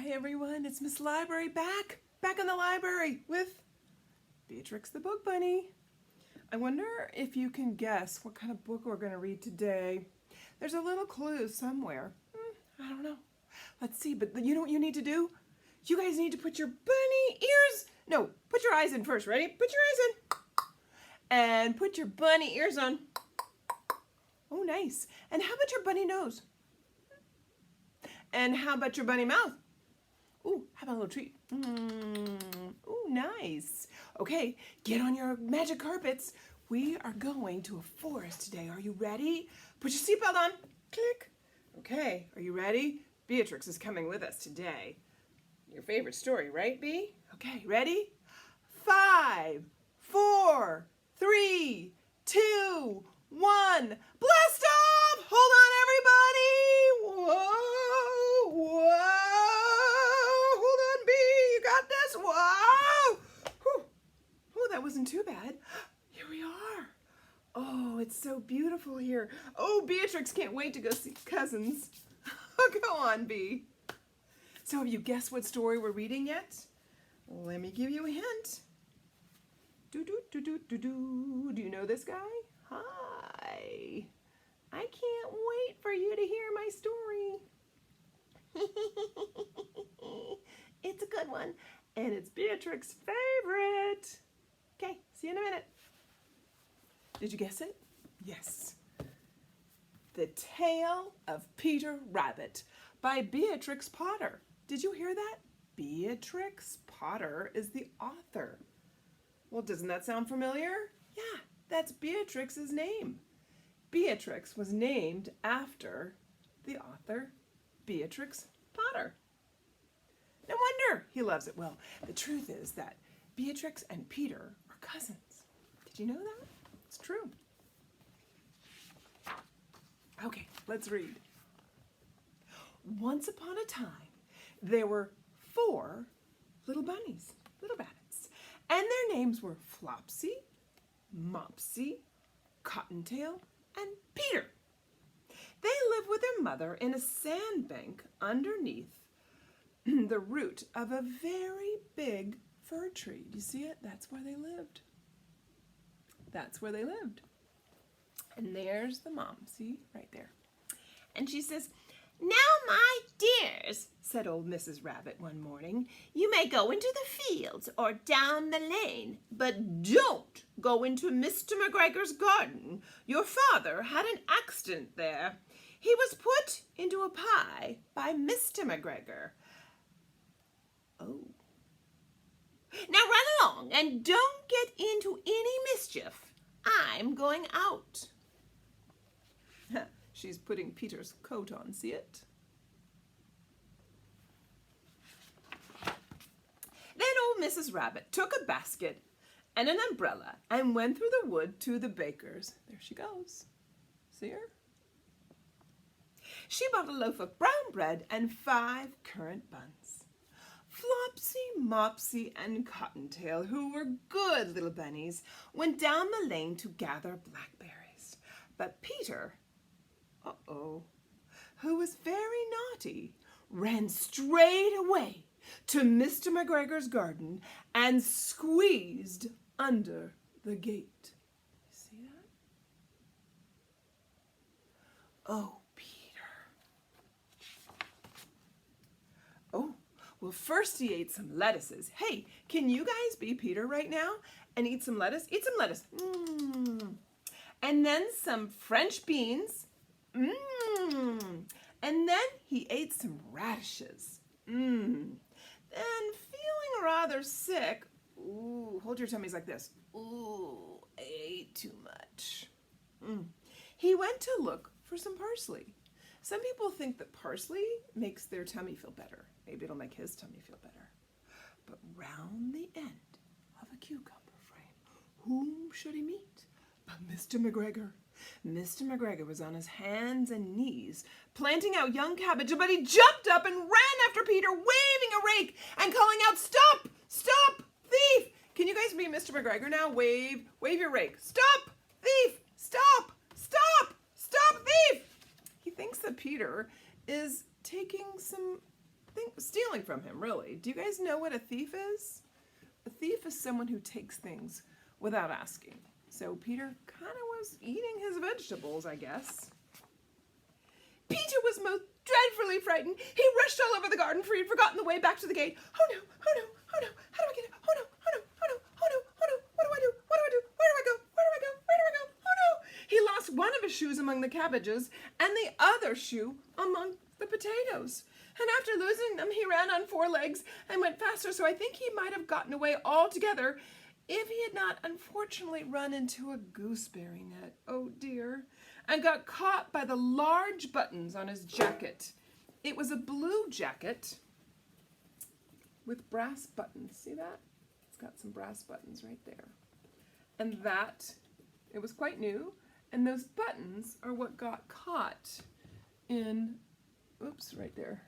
Hi everyone, it's Miss Library back in the library with Beatrix the Book Bunny. I wonder if you can guess what kind of book we're going to read today. There's a little clue somewhere. I don't know. Let's see, but you know what you need to do? You guys need to put your put your eyes in first. Ready? Put your eyes in. And put your bunny ears on. Oh, nice. And how about your bunny nose? And how about your bunny mouth? Ooh, how about a little treat? Ooh, nice. Okay, get on your magic carpets. We are going to a forest today. Are you ready? Put your seatbelt on. Click. Okay, are you ready? Beatrix is coming with us today. Your favorite story, right, Bea? Okay, ready? 5, 4, 3, 2, 1. Blast off! Hold on, everybody! Whoa! Whoa! Hold on, Bea! You got this? Whoa! Whew. Oh, that wasn't too bad. Here we are. Oh, it's so beautiful here. Oh, Beatrix can't wait to go see cousins. Go on, Bea. So have you guessed what story we're reading yet? Let me give you a hint. Do you know this guy? Hi. I can't wait for you to hear my story. It's a good one, and it's Beatrix's favorite. Okay, see you in a minute. Did you guess it? Yes. The Tale of Peter Rabbit by Beatrix Potter. Did you hear that? Beatrix Potter is the author. Well, doesn't that sound familiar? Yeah, that's Beatrix's name. Beatrix was named after the author, Beatrix Potter. No wonder he loves it. Well, the truth is that Beatrix and Peter are cousins. Did you know that? It's true. Okay, let's read. Once upon a time, there were 4 little bunnies, little rabbits, and their names were Flopsy, Mopsy, Cottontail, and Peter. They lived with their mother in a sandbank underneath the root of a very big fir tree. Do you see it? That's where they lived. That's where they lived. And there's the mom, see, right there. And she says, "Now, my dears," said old Mrs. Rabbit one morning, "you may go into the fields or down the lane, but don't go into Mr. McGregor's garden. Your father had an accident there. He was put into a pie by Mr. McGregor." Oh. "Now run along and don't get into any mischief. I'm going out." She's putting Peter's coat on, see it? Then old Mrs. Rabbit took a basket and an umbrella and went through the wood to the baker's. There she goes. See her? She bought a loaf of brown bread and 5 currant buns. Flopsy, Mopsy, and Cottontail, who were good little bunnies, went down the lane to gather blackberries. But Peter, who was very naughty, ran straight away to Mr. McGregor's garden and squeezed under the gate. You see that? Oh, Peter. Oh, well, first he ate some lettuces. Hey, can you guys be Peter right now and eat some lettuce? Eat some lettuce. And then some French beans. And then he ate some radishes. Then, feeling rather sick, hold your tummies like this. I ate too much. He went to look for some parsley. Some people think that parsley makes their tummy feel better. Maybe it'll make his tummy feel better. But round the end of a cucumber frame, whom should he meet but Mr. McGregor? Mr. McGregor was on his hands and knees, planting out young cabbage, but he jumped up and ran after Peter, waving a rake and calling out, "Stop! Stop, thief!" Can you guys be Mr. McGregor now? Wave your rake. "Stop, thief! Stop! Stop! Stop, thief!" He thinks that Peter is taking some stealing from him, really. Do you guys know what a thief is? A thief is someone who takes things without asking. So Peter kind of was eating his vegetables, I guess. Peter was most dreadfully frightened. He rushed all over the garden, for he had forgotten the way back to the gate. Oh no, oh no, oh no, how do I get it? Oh no, oh no, oh no, oh no, oh no, what do I do? What do I do? Where do I go? Where do I go? Where do I go? Oh no! He lost one of his shoes among the cabbages and the other shoe among the potatoes. And after losing them, he ran on 4 legs and went faster, so I think he might have gotten away altogether if he had not unfortunately run into a gooseberry net. Oh dear. And got caught by the large buttons on his jacket. It was a blue jacket with brass buttons. See that? It's got some brass buttons right there. And that, it was quite new, and those buttons are what got caught in, oops, right there,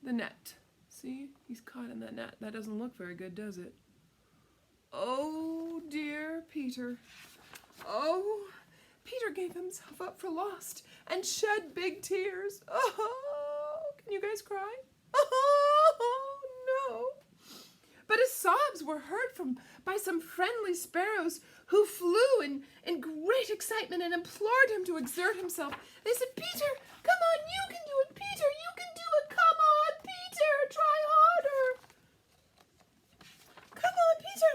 the net. See? He's caught in that net. That doesn't look very good, does it? Oh dear Peter. Oh, Peter gave himself up for lost and shed big tears. Oh, can you guys cry? Oh, no. But his sobs were heard by some friendly sparrows who flew in great excitement and implored him to exert himself. They said, Peter, come on, you can do it. Peter, you can do it. Come on, Peter, try harder. Come on, Peter.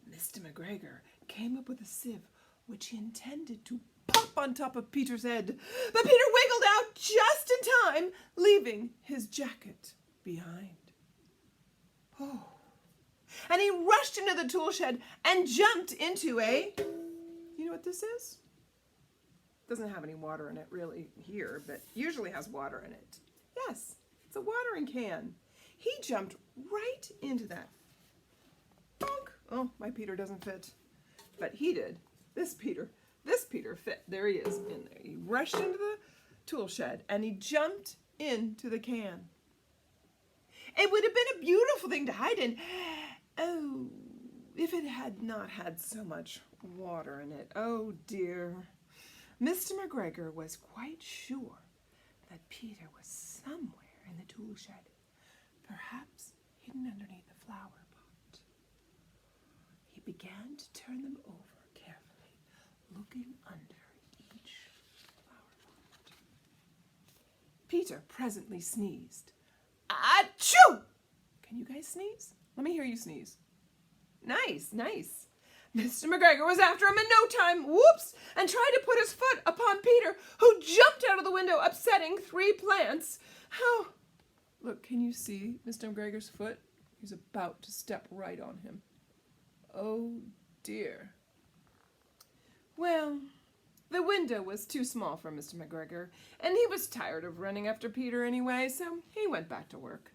Mr. McGregor came up with a sieve, which he intended to pop on top of Peter's head. But Peter wiggled out just in time, leaving his jacket behind. Oh. And he rushed into the tool shed and jumped into you know what this is? Doesn't have any water in it really here, but usually has water in it. Yes, it's a watering can. He jumped right into that. Bonk. Oh, my Peter doesn't fit. But he did. This Peter fit. There he is in there. He rushed into the tool shed and he jumped into the can. It would have been a beautiful thing to hide in. Oh, if it had not had so much water in it. Oh dear. Mr. McGregor was quite sure that Peter was somewhere in the tool shed, perhaps hidden underneath the flower pot. He began to turn them over carefully, looking under each flower pot. Peter presently sneezed. Achoo! Can you guys sneeze? Let me hear you sneeze. Nice, nice. Mr. McGregor was after him in no time, whoops, and tried to put his foot upon Peter, who jumped out of the window, upsetting 3 plants. How? Look, can you see Mr. McGregor's foot? He's about to step right on him. Oh, dear. Well, the window was too small for Mr. McGregor, and he was tired of running after Peter anyway, so he went back to work.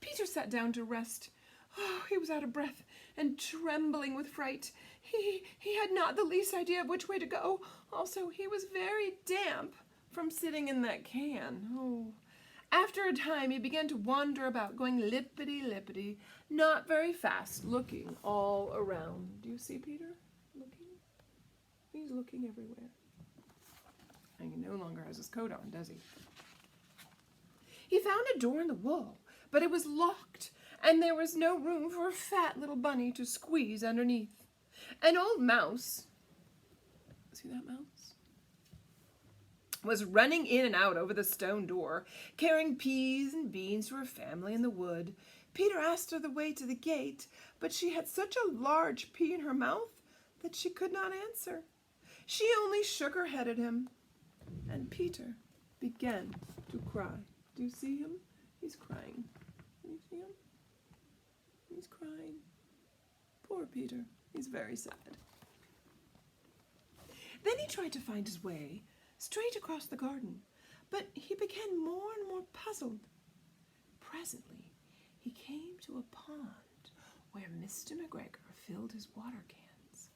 Peter sat down to rest. Oh, he was out of breath and trembling with fright. He had not the least idea of which way to go. Also, he was very damp from sitting in that can. Oh. After a time, he began to wander about, going lippity-lippity, not very fast, looking all around. Do you see Peter looking? He's looking everywhere. And he no longer has his coat on, does he? He found a door in the wall, but it was locked, and there was no room for a fat little bunny to squeeze underneath. An old mouse, see that mouse? Was running in and out over the stone door, carrying peas and beans for her family in the wood. Peter asked her the way to the gate, but she had such a large pea in her mouth that she could not answer. She only shook her head at him, and Peter began to cry. Do you see him? He's crying. Can you see him? He's crying. Poor Peter. He's very sad. Then he tried to find his way straight across the garden, but he became more and more puzzled. Presently, he came to a pond where Mr. McGregor filled his water cans.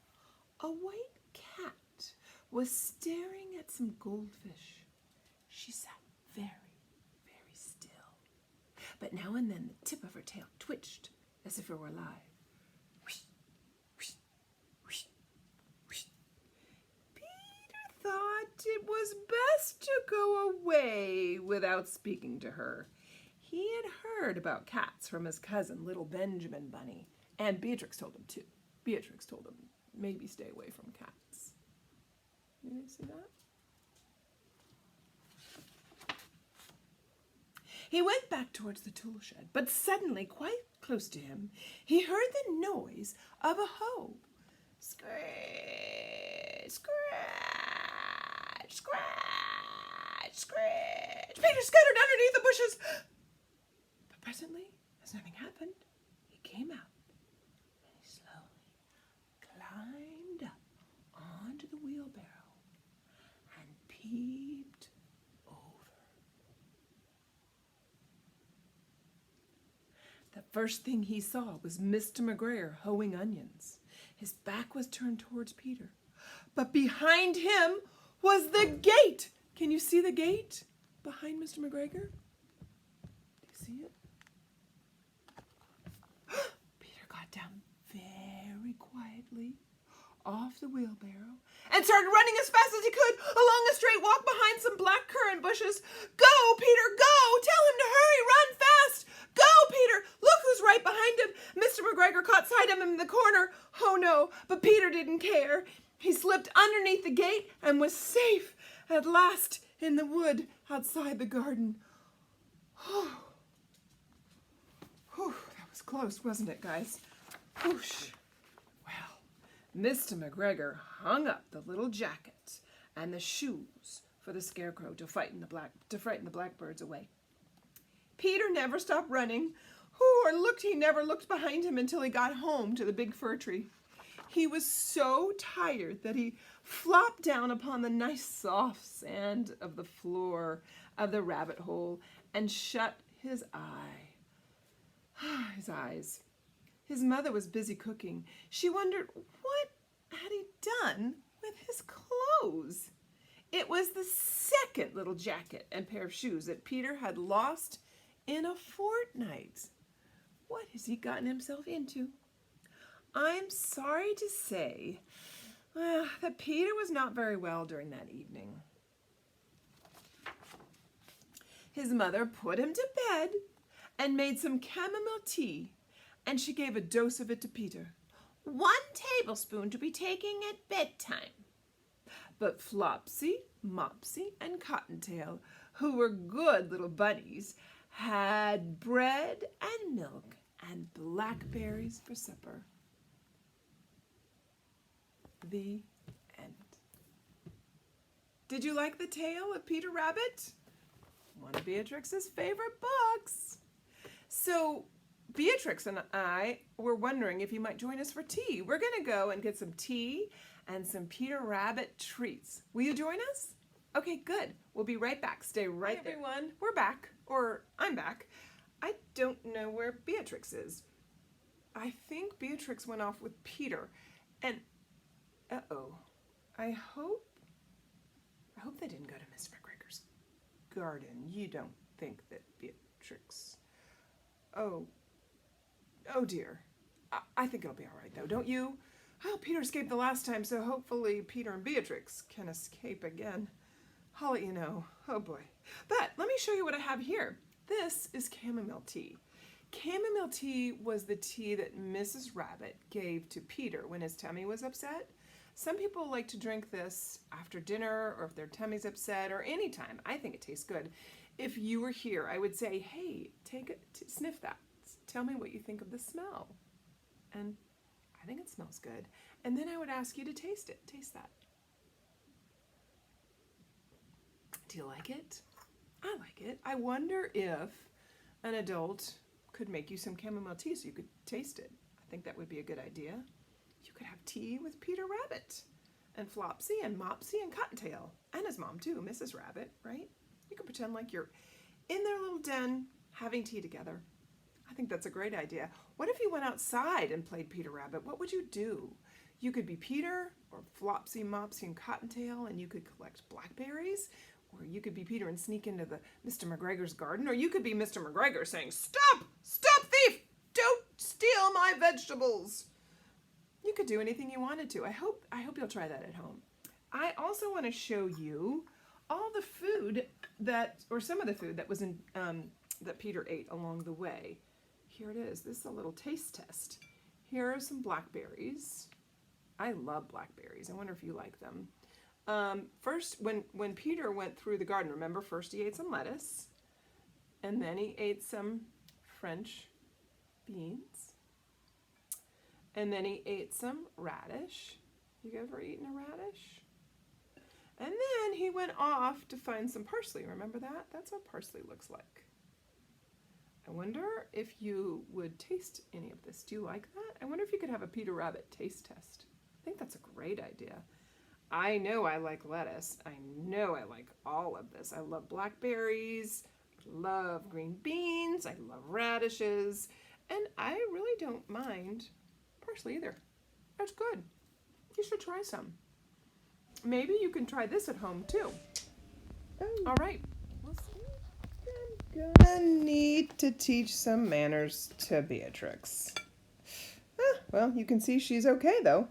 A white cat was staring at some goldfish. She sat very, very still, but now and then the tip of her tail twitched as if it were alive. Peter thought it was just to go away without speaking to her. He had heard about cats from his cousin, little Benjamin Bunny, and Beatrix told him too. Beatrix told him maybe stay away from cats. You guys see that? He went back towards the tool shed, but suddenly, quite close to him, he heard the noise of a hoe. Scratch, scratch, scratch, scratch. Peter scuttered underneath the bushes. But presently, as nothing happened, he came out and he slowly climbed up onto the wheelbarrow and peeped over. The first thing he saw was Mr. McGregor hoeing onions. His back was turned towards Peter, but behind him was the gate. Can you see the gate behind Mr. McGregor? Do you see it? Peter got down very quietly off the wheelbarrow and started running as fast as he could along a straight walk behind some black currant bushes. Go, Peter, go! Tell him to hurry, run fast! Go, Peter! Look who's right behind him! Mr. McGregor caught sight of him in the corner. Oh no, but Peter didn't care. He slipped underneath the gate and was safe at last in the wood outside the garden. Whew, that was close, wasn't it, guys? Whoosh. Mr. McGregor hung up the little jacket and the shoes for the scarecrow to frighten the blackbirds away. Peter never stopped running, he never looked behind him until he got home to the big fir tree. He was so tired that he flopped down upon the nice soft sand of the floor of the rabbit hole and shut his eyes. His mother was busy cooking. She wondered what had he done with his clothes. It was the second little jacket and pair of shoes that Peter had lost in a fortnight. What has he gotten himself into? I'm sorry to say that Peter was not very well during that evening. His mother put him to bed and made some chamomile tea, and she gave a dose of it to Peter. 1 tablespoon to be taking at bedtime. But Flopsy, Mopsy, and Cottontail, who were good little bunnies, had bread and milk and blackberries for supper. The end. Did you like the tale of Peter Rabbit? One of Beatrix's favorite books. So Beatrix and I were wondering if you might join us for tea. We're going to go and get some tea and some Peter Rabbit treats. Will you join us? Okay, good. We'll be right back. Stay right there. Everyone, we're back. Or I'm back. I don't know where Beatrix is. I think Beatrix went off with Peter. And, uh-oh. I hope they didn't go to Mr. McGregor's garden. You don't think that Beatrix... Oh dear. I think it'll be all right, though, don't you? Well, Peter escaped the last time, so hopefully Peter and Beatrix can escape again. I'll let you know. Oh, boy. But let me show you what I have here. This is chamomile tea. Chamomile tea was the tea that Mrs. Rabbit gave to Peter when his tummy was upset. Some people like to drink this after dinner or if their tummy's upset or anytime. I think it tastes good. If you were here, I would say, hey, take it, sniff that. Tell me what you think of the smell. And I think it smells good. And then I would ask you to taste it. Taste that. Do you like it? I like it. I wonder if an adult could make you some chamomile tea so you could taste it. I think that would be a good idea. You could have tea with Peter Rabbit and Flopsy and Mopsy and Cottontail and his mom too, Mrs. Rabbit, right? You can pretend like you're in their little den having tea together. I think that's a great idea. What if you went outside and played Peter Rabbit? What would you do? You could be Peter or Flopsy, Mopsy, and Cottontail, and you could collect blackberries. Or you could be Peter and sneak into the Mr. McGregor's garden. Or you could be Mr. McGregor saying, "Stop! Stop, thief! Don't steal my vegetables!" You could do anything you wanted to. I hope you'll try that at home. I also want to show you all the food that, or some of the food that was in, that Peter ate along the way. Here it is. This is a little taste test. Here are some blackberries. I love blackberries. I wonder if you like them. First, when Peter went through the garden, remember, first he ate some lettuce, and then he ate some French beans, and then he ate some radish. You ever eaten a radish? And then he went off to find some parsley. Remember that? That's what parsley looks like. I wonder if you would taste any of this. Do you like that? I wonder if you could have a Peter Rabbit taste test. I think that's a great idea. I know I like lettuce. I know I like all of this. I love blackberries. I love green beans. I love radishes. And I really don't mind parsley either. That's good. You should try some. Maybe you can try this at home too. All right. I'm gonna need to teach some manners to Beatrix. Well, you can see she's okay though.